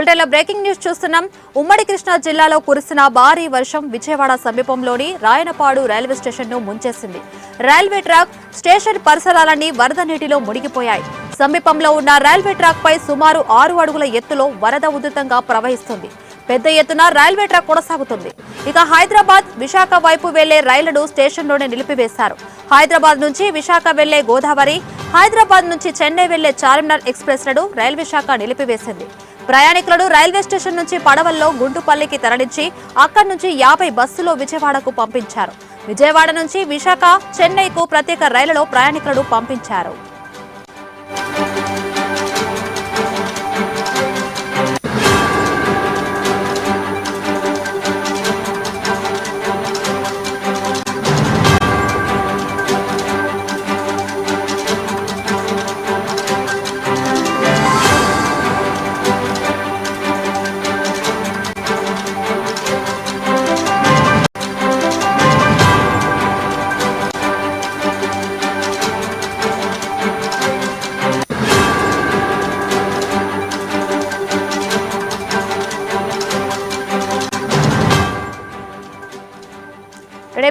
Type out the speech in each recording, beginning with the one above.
బులెటిన్లో breaking news చూస్తున్నాం. ఉమ్మడి కృష్ణా జిల్లాలో కురిసిన భారీ వర్షం విజయవాడ సమీపంలోని రాయనపాడు రైల్వే స్టేషన్ను ముంచేసింది. రైల్వే ట్రాక్, స్టేషన్ పరిసరాలన్నీ వరద నీటిలో మునిగిపోయాయి. సమీపంలో ఉన్న రైల్వే ట్రాక్ పై సుమారు 6 అడుగుల ఎత్తులో వరద ఉధృతంగా ప్రవహిస్తుంది. పెద్ద ఎత్తున రైల్వే ట్రాక్ కొనసాగుతుంది. ఇక హైదరాబాద్, విశాఖ వైపు వెళ్లే రైళ్లను స్టేషన్లోనే నిలిపివేశారు. హైదరాబాద్ నుంచి విశాఖ వెళ్లే గోదావరి, హైదరాబాద్ నుంచి చెన్నై వెళ్లే చార్మినార్ ఎక్స్ప్రెస్లను రైల్వే శాఖ నిలిపివేసింది. ప్రయాణికులను రైల్వే స్టేషన్ నుంచి పడవల్లో గుంటుపల్లికి తరలించి అక్కడి నుంచి 50 బస్సులో విజయవాడకు పంపించారు. విజయవాడ నుంచి విశాఖ, చెన్నైకు ప్రత్యేక రైళ్లలో ప్రయాణికులను పంపించారు.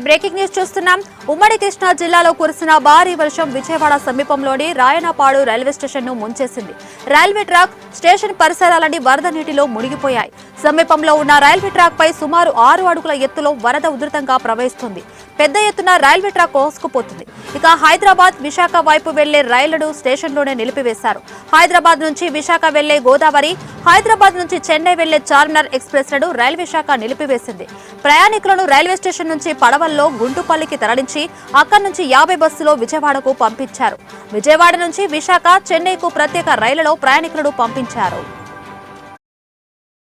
బ్రేకింగ్ న్యూస్ చూస్తున్నాం. ఉమ్మడి కృష్ణా జిల్లాలో కురిసిన భారీ వర్షం విజయవాడ సమీపంలోని రాయనపాడు రైల్వే స్టేషన్ ను ముంచేసింది. రైల్వే ట్రాక్, స్టేషన్ పరిసరాలన్నీ వరద నీటిలో మునిగిపోయాయి. సమీపంలో ఉన్న రైల్వే ట్రాక్ పై సుమారు 6 అడుగుల ఎత్తులో వరద ఉధృతంగా ప్రవహిస్తుంది. పెద్ద ఎత్తున రైల్వే ట్రాక్ కోసుకుపోతుంది. ఇక హైదరాబాద్, విశాఖ వైపు వెళ్లే రైళ్లను స్టేషన్లోనే నిలిపివేశారు. హైదరాబాద్ నుంచి విశాఖ వెళ్లే గోదావరి, హైదరాబాద్ నుంచి చెన్నై వెళ్లే చార్మినార్ ఎక్స్ప్రెస్లను రైల్వే శాఖ నిలిపివేసింది. ప్రయాణికులను రైల్వే స్టేషన్ నుంచి పడవల్లో గుంటుపల్లికి తరలించి అక్కడి నుంచి 50 బస్సులో విజయవాడకు పంపించారు. విజయవాడ నుంచి విశాఖ, చెన్నైకు ప్రత్యేక రైళ్లలో ప్రయాణికులను పంపించారు.